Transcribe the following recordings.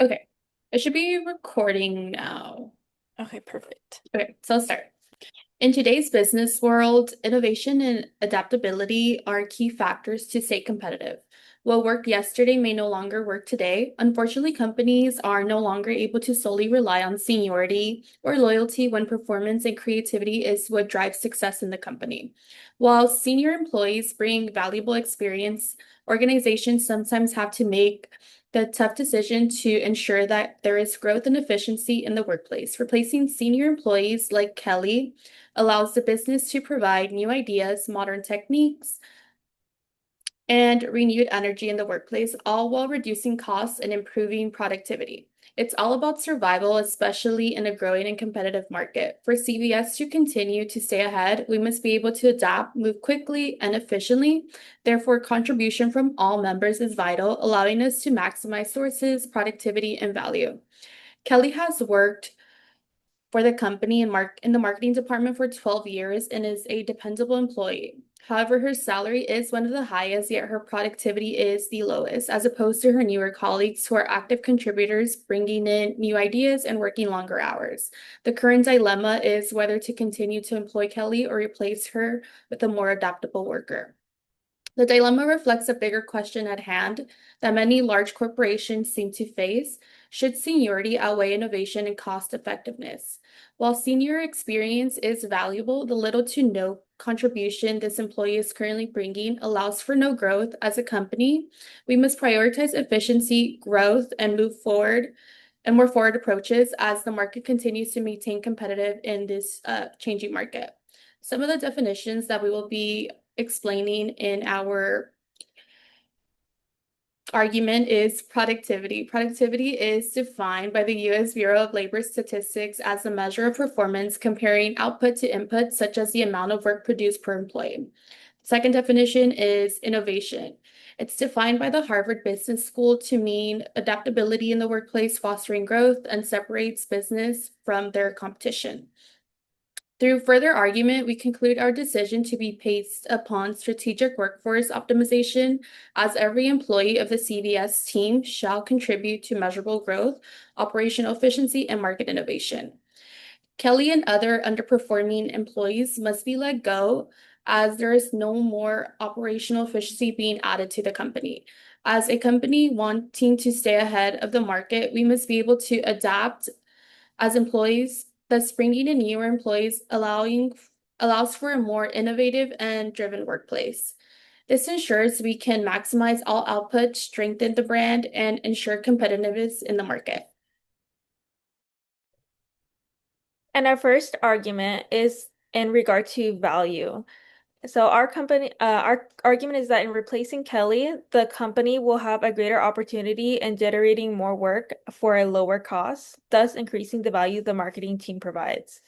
Okay, it should be recording now. Okay, perfect. Okay, so I'll start. In today's business world, innovation and adaptability are key factors to stay competitive. What worked yesterday may no longer work today. Unfortunately, companies are no longer able to solely rely on seniority or loyalty when performance and creativity is what drives success in the company. While senior employees bring valuable experience, organizations sometimes have to make the tough decision to ensure that there is growth and efficiency in the workplace. Replacing senior employees like Kelly allows the business to provide new ideas, modern techniques, and renewed energy in the workplace, all while reducing costs and improving productivity. It's all about survival, especially in a growing and competitive market. For CVS to continue to stay ahead, we must be able to adapt, move quickly and efficiently. Therefore, contribution from all members is vital, allowing us to maximize sources, productivity, and value. Kelly has worked for the company in the marketing department for 12 years and is a dependable employee. However, her salary is one of the highest, yet her productivity is the lowest, as opposed to her newer colleagues who are active contributors, bringing in new ideas and working longer hours. The current dilemma is whether to continue to employ Kelly or replace her with a more adaptable worker. The dilemma reflects a bigger question at hand that many large corporations seem to face. Should seniority outweigh innovation and cost effectiveness? While senior experience is valuable, the little to no contribution this employee is currently bringing allows for no growth as a company. We must prioritize efficiency, growth, and move forward and more forward approaches as the market continues to maintain competitive in this changing market. Some of the definitions that we will be explaining in our argument is productivity. Productivity is defined by the U.S. Bureau of Labor Statistics as a measure of performance comparing output to input, such as the amount of work produced per employee. Second definition is innovation. It's defined by the Harvard Business School to mean adaptability in the workplace, fostering growth, and separates business from their competition. Through further argument, we conclude our decision to be based upon strategic workforce optimization, as every employee of the CVS team shall contribute to measurable growth, operational efficiency, and market innovation. Kelly and other underperforming employees must be let go as there is no more operational efficiency being added to the company. As a company wanting to stay ahead of the market, we must be able to adapt as employees, thus bringing in newer employees, allows for a more innovative and driven workplace. This ensures we can maximize all output, strengthen the brand, and ensure competitiveness in the market. And our first argument is in regard to value. So our argument is that in replacing Kelly, the company will have a greater opportunity in generating more work for a lower cost, thus increasing the value the marketing team provides.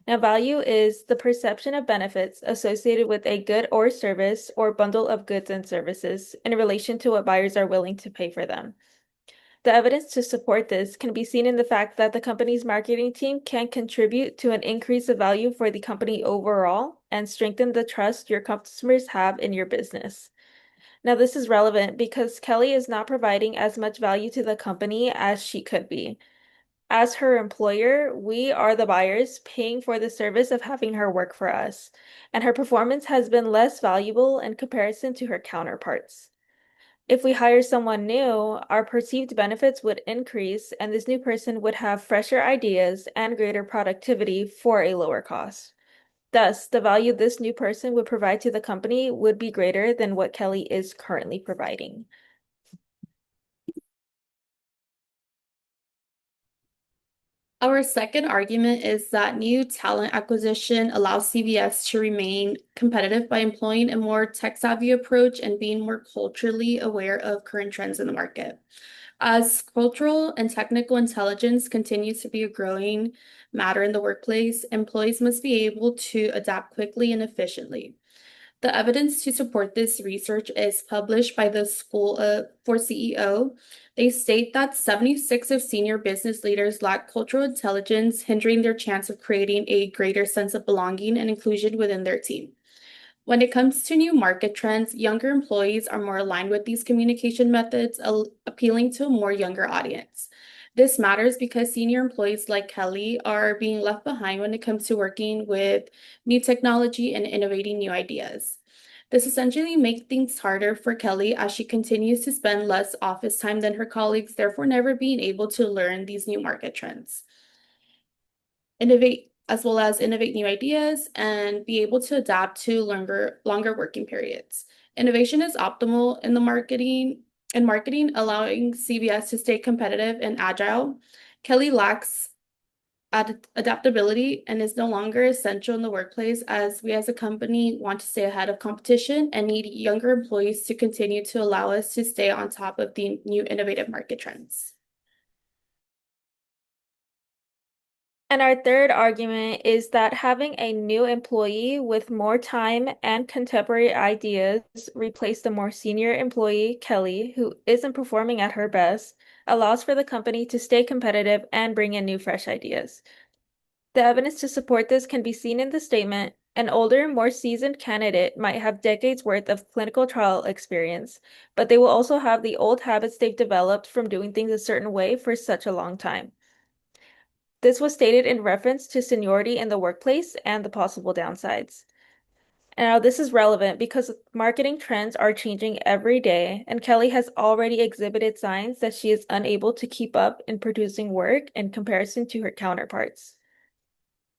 Now, value is the perception of benefits associated with a good or service or bundle of goods and services in relation to what buyers are willing to pay for them. The evidence to support this can be seen in the fact that the company's marketing team can contribute to an increase of value for the company overall and strengthen the trust your customers have in your business. Now, this is relevant because Kelly is not providing as much value to the company as she could be. As her employer, we are the buyers paying for the service of having her work for us, and her performance has been less valuable in comparison to her counterparts. If we hire someone new, our perceived benefits would increase, and this new person would have fresher ideas and greater productivity for a lower cost. Thus, the value this new person would provide to the company would be greater than what Kelly is currently providing. Our second argument is that new talent acquisition allows CVS to remain competitive by employing a more tech-savvy approach and being more culturally aware of current trends in the market. As cultural and technical intelligence continues to be a growing matter in the workplace, employees must be able to adapt quickly and efficiently. The evidence to support this research is published by the School for CEO. They state that 76 of senior business leaders lack cultural intelligence, hindering their chance of creating a greater sense of belonging and inclusion within their team. When it comes to new market trends, younger employees are more aligned with these communication methods, appealing to a more younger audience. This matters because senior employees like Kelly are being left behind when it comes to working with new technology and innovating new ideas. This essentially makes things harder for Kelly as she continues to spend less office time than her colleagues, therefore never being able to learn these new market trends, innovate as well as innovate new ideas and be able to adapt to longer working periods. Innovation is optimal in the marketing, allowing CVS to stay competitive and agile. Kelly lacks adaptability and is no longer essential in the workplace as we as a company want to stay ahead of competition and need younger employees to continue to allow us to stay on top of the new innovative market trends. And our third argument is that having a new employee with more time and contemporary ideas replace the more senior employee, Kelly, who isn't performing at her best, allows for the company to stay competitive and bring in new, fresh ideas. The evidence to support this can be seen in the statement. An older, more seasoned candidate might have decades worth of clinical trial experience, but they will also have the old habits they've developed from doing things a certain way for such a long time. This was stated in reference to seniority in the workplace and the possible downsides. Now, this is relevant because marketing trends are changing every day, and Kelly has already exhibited signs that she is unable to keep up in producing work in comparison to her counterparts.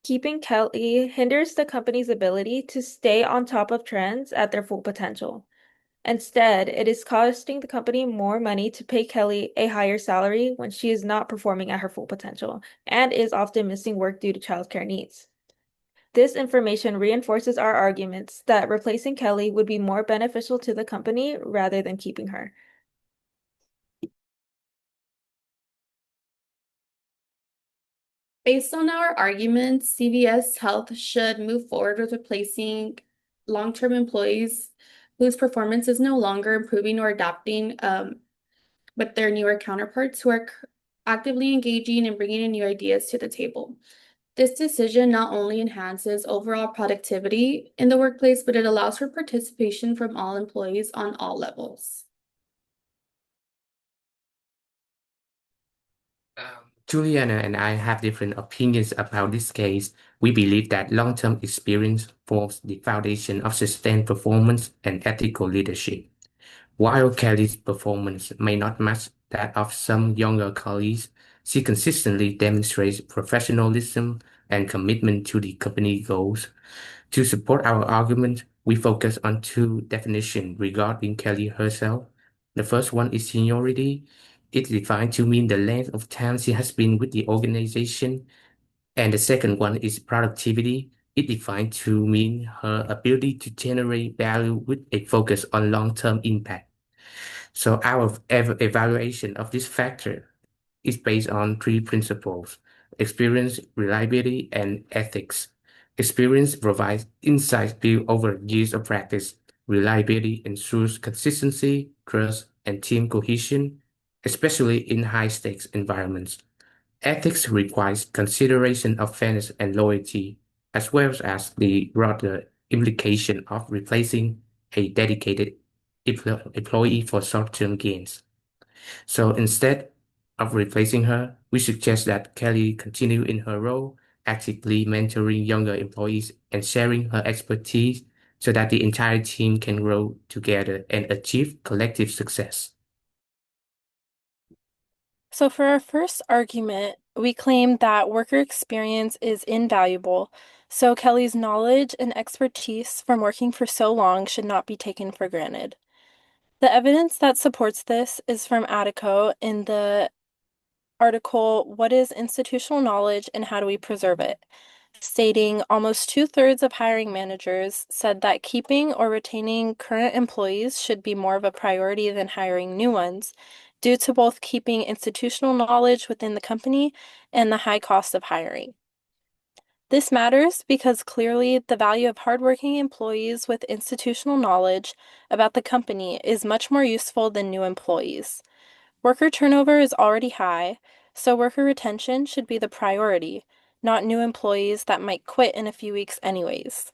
Keeping Kelly hinders the company's ability to stay on top of trends at their full potential. Instead, it is costing the company more money to pay Kelly a higher salary when she is not performing at her full potential and is often missing work due to childcare needs. This information reinforces our arguments that replacing Kelly would be more beneficial to the company rather than keeping her. Based on our arguments, CVS Health should move forward with replacing long-term employees whose performance is no longer improving or adapting with their newer counterparts who are actively engaging and bringing in new ideas to the table. This decision not only enhances overall productivity in the workplace, but it allows for participation from all employees on all levels. Juliana and I have different opinions about this case. We believe that long-term experience forms the foundation of sustained performance and ethical leadership. While Kelly's performance may not match that of some younger colleagues, she consistently demonstrates professionalism and commitment to the company goals. To support our argument, we focus on two definitions regarding Kelly herself. The first one is seniority. It's defined to mean the length of time she has been with the organization. And the second one is productivity. It defined to mean her ability to generate value with a focus on long-term impact. So our evaluation of this factor is based on three principles: experience, reliability, and ethics. Experience provides insights built over years of practice. Reliability ensures consistency, trust, and team cohesion, especially in high-stakes environments. Ethics requires consideration of fairness and loyalty, as well as the broader implication of replacing a dedicated employee for short-term gains. So instead of replacing her, we suggest that Kelly continue in her role, actively mentoring younger employees and sharing her expertise so that the entire team can grow together and achieve collective success. So, for our first argument, we claim that worker experience is invaluable, so Kelly's knowledge and expertise from working for so long should not be taken for granted. The evidence that supports this is from Attico in the article, What is Institutional Knowledge and How Do We Preserve It? Stating almost two-thirds of hiring managers said that keeping or retaining current employees should be more of a priority than hiring new ones, due to both keeping institutional knowledge within the company and the high cost of hiring. This matters because clearly the value of hardworking employees with institutional knowledge about the company is much more useful than new employees. Worker turnover is already high, so worker retention should be the priority, not new employees that might quit in a few weeks anyways.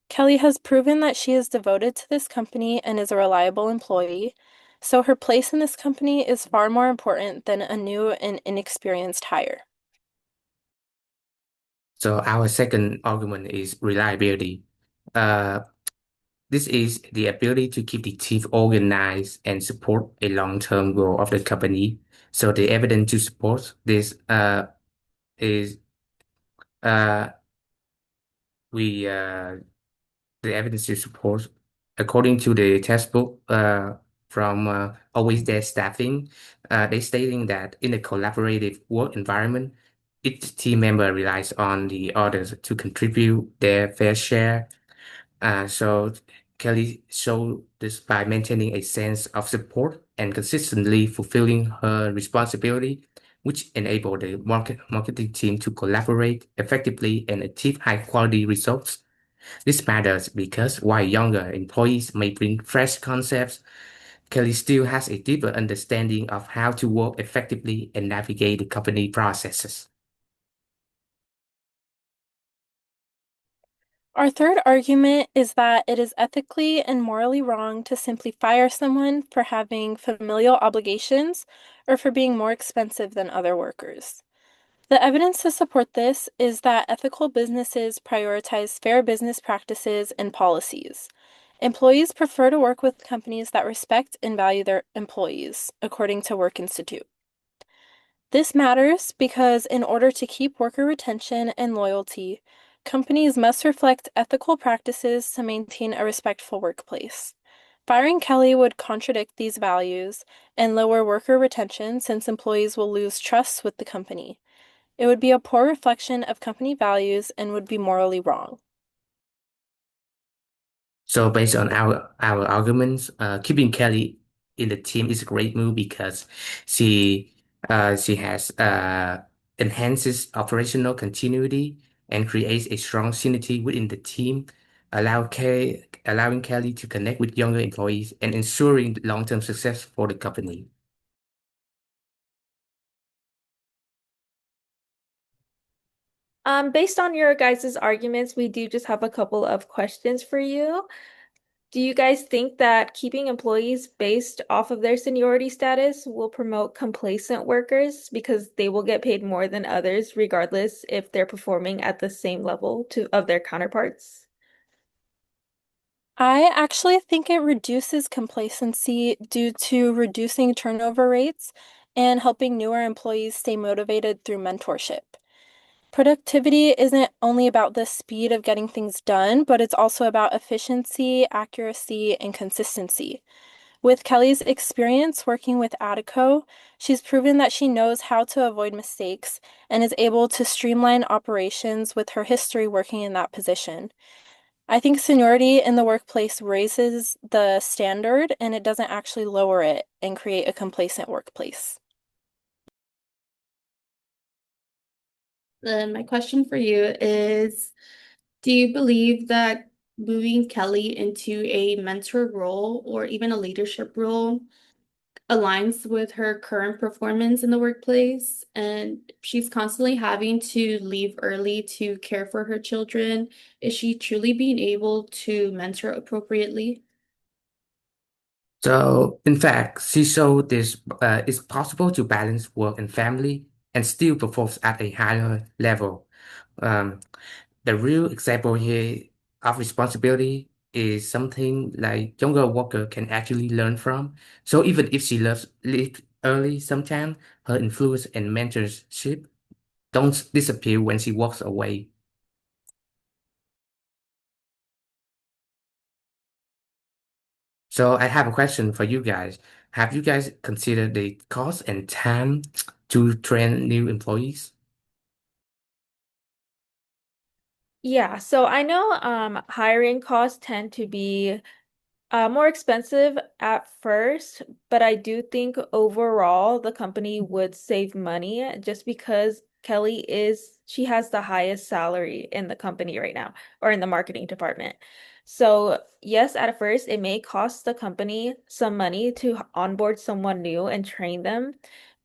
Kelly has proven that she is devoted to this company and is a reliable employee, So her place in this company is far more important than a new and inexperienced hire. So our second argument is reliability. Uh, this is the ability to keep the team organized and support a long-term goal of the company. So the evidence to support this is uh, we the evidence to support according to the textbook from Always There Staffing, they stating that in a collaborative work environment, each team member relies on the others to contribute their fair share. So Kelly showed this by maintaining a sense of support and consistently fulfilling her responsibility, which enabled the marketing team to collaborate effectively and achieve high quality results. This matters because while younger employees may bring fresh concepts, Kelly still has a deeper understanding of how to work effectively and navigate the company processes. Our third argument is that it is ethically and morally wrong to simply fire someone for having familial obligations or for being more expensive than other workers. The evidence to support this is that ethical businesses prioritize fair business practices and policies. Employees prefer to work with companies that respect and value their employees, according to Work Institute. This matters because in order to keep worker retention and loyalty, companies must reflect ethical practices to maintain a respectful workplace. Firing Kelly would contradict these values and lower worker retention since employees will lose trust with the company. It would be a poor reflection of company values and would be morally wrong. So based on our arguments, keeping Kelly in the team is a great move because she has enhances operational continuity and creates a strong synergy within the team, allowing Kelly to connect with younger employees and ensuring long-term success for the company. Based on your guys' arguments, we do just have a couple of questions for you. Do you guys think that keeping employees based off of their seniority status will promote complacent workers because they will get paid more than others, regardless if they're performing at the same level of their counterparts? I actually think it reduces complacency due to reducing turnover rates and helping newer employees stay motivated through mentorship. Productivity isn't only about the speed of getting things done, but it's also about efficiency, accuracy, and consistency. With Kelly's experience working with Attico, she's proven that she knows how to avoid mistakes and is able to streamline operations with her history working in that position. I think seniority in the workplace raises the standard and it doesn't actually lower it and create a complacent workplace. Then my question for you is, do you believe that moving Kelly into a mentor role or even a leadership role aligns with her current performance in the workplace? And she's constantly having to leave early to care for her children. Is she truly being able to mentor appropriately? So, in fact, she showed this it's possible to balance work and family and still perform at a higher level. Um, the real example here of responsibility is something like younger worker can actually learn from. So even if she loves leave early, sometimes her influence and mentorship don't disappear when she walks away. So I have a question for you guys. Have you guys considered the cost and time to train new employees? Yeah, so I know hiring costs tend to be more expensive at first, but I do think overall the company would save money just because she has the highest salary in the company right now or in the marketing department. So, yes, at first it may cost the company some money to onboard someone new and train them,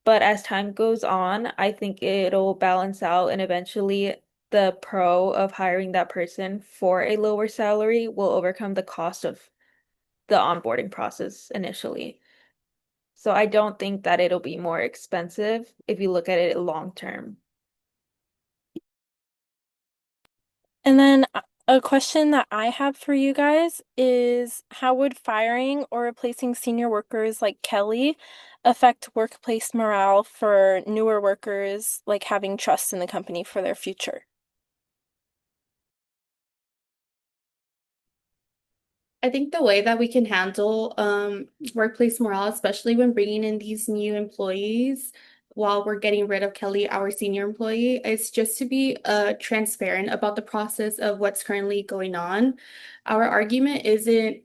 but as time goes on, I think it'll balance out and eventually the pro of hiring that person for a lower salary will overcome the cost of the onboarding process initially. So I don't think that it'll be more expensive if you look at it long term. And then a question that I have for you guys is how would firing or replacing senior workers like Kelly affect workplace morale for newer workers, like having trust in the company for their future? I think the way that we can handle workplace morale, especially when bringing in these new employees while we're getting rid of Kelly, our senior employee, is just to be transparent about the process of what's currently going on. Our argument isn't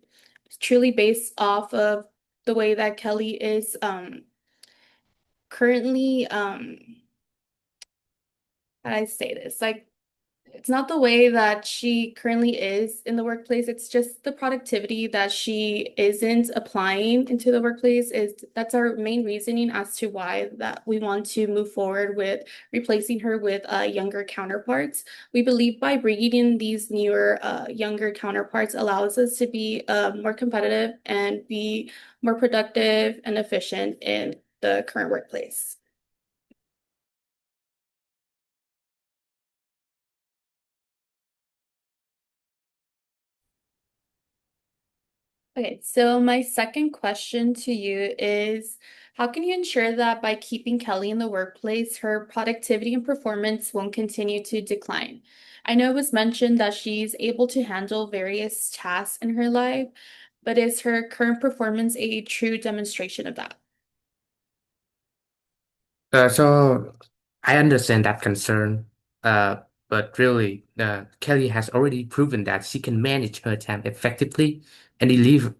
truly based off of the way that Kelly is currently, how do I say this? Like, it's not the way that she currently is in the workplace. It's just the productivity that she isn't applying into the workplace is that's our main reasoning as to why that we want to move forward with replacing her with younger counterparts. We believe by bringing in these newer, younger counterparts allows us to be more competitive and be more productive and efficient in the current workplace. Okay, so my second question to you is, how can you ensure that by keeping Kelly in the workplace, her productivity and performance won't continue to decline? I know it was mentioned that she's able to handle various tasks in her life, but is her current performance a true demonstration of that? So I understand that concern, but really, Kelly has already proven that she can manage her time effectively and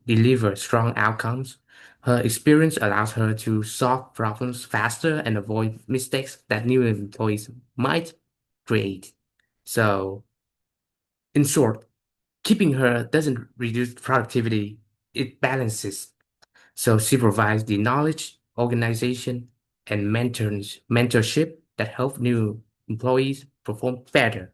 deliver strong outcomes. Her experience allows her to solve problems faster and avoid mistakes that new employees might create. So, in short, keeping her doesn't reduce productivity, it balances. So she provides the knowledge, organization, and mentorship that help new employees perform better.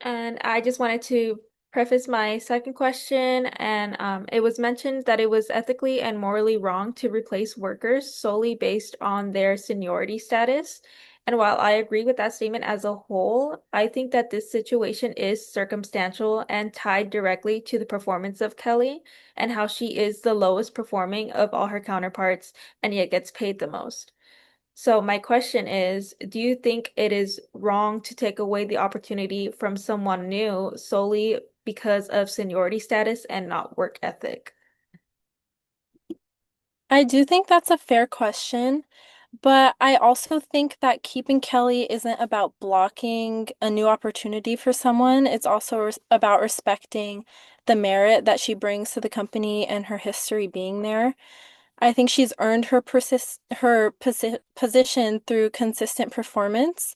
And I just wanted to preface my second question, and it was mentioned that it was ethically and morally wrong to replace workers solely based on their seniority status. And while I agree with that statement as a whole, I think that this situation is circumstantial and tied directly to the performance of Kelly and how she is the lowest performing of all her counterparts and yet gets paid the most. So my question is, do you think it is wrong to take away the opportunity from someone new solely because of seniority status and not work ethic? I do think that's a fair question, but I also think that keeping Kelly isn't about blocking a new opportunity for someone. It's also about respecting the merit that she brings to the company and her history being there. I think she's earned her position through consistent performance,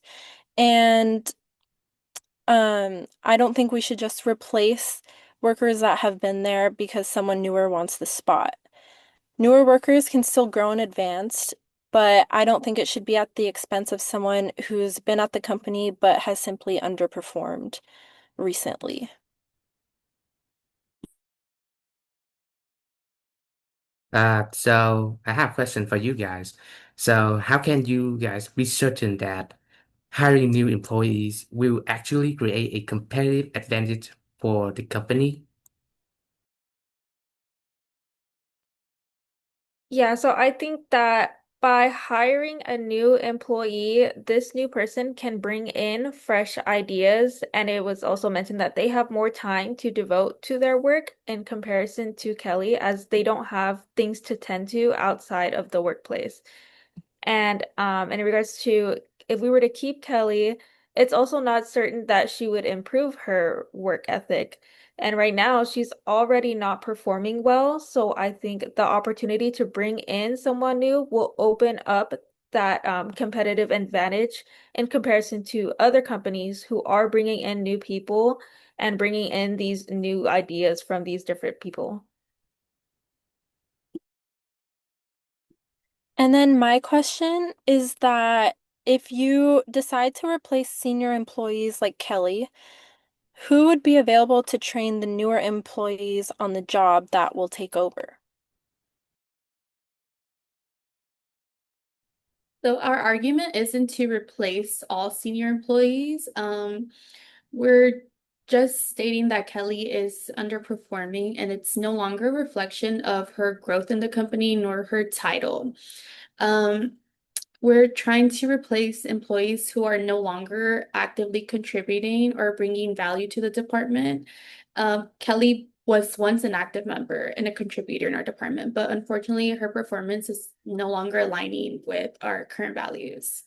and I don't think we should just replace workers that have been there because someone newer wants the spot. Newer workers can still grow and advance, but I don't think it should be at the expense of someone who's been at the company but has simply underperformed recently. So I have a question for you guys. So how can you guys be certain that hiring new employees will actually create a competitive advantage for the company? Yeah, so I think that by hiring a new employee, this new person can bring in fresh ideas. And it was also mentioned that they have more time to devote to their work in comparison to Kelly, as they don't have things to tend to outside of the workplace. And in regards to if we were to keep Kelly, it's also not certain that she would improve her work ethic. And right now, she's already not performing well. So I think the opportunity to bring in someone new will open up that competitive advantage in comparison to other companies who are bringing in new people and bringing in these new ideas from these different people. And then my question is that if you decide to replace senior employees like Kelly, Who would be available to train the newer employees on the job that will take over? So our argument isn't to replace all senior employees. We're just stating that Kelly is underperforming and it's no longer a reflection of her growth in the company nor her title. Um, we're trying to replace employees who are no longer actively contributing or bringing value to the department. Kelly was once an active member and a contributor in our department, but unfortunately, her performance is no longer aligning with our current values.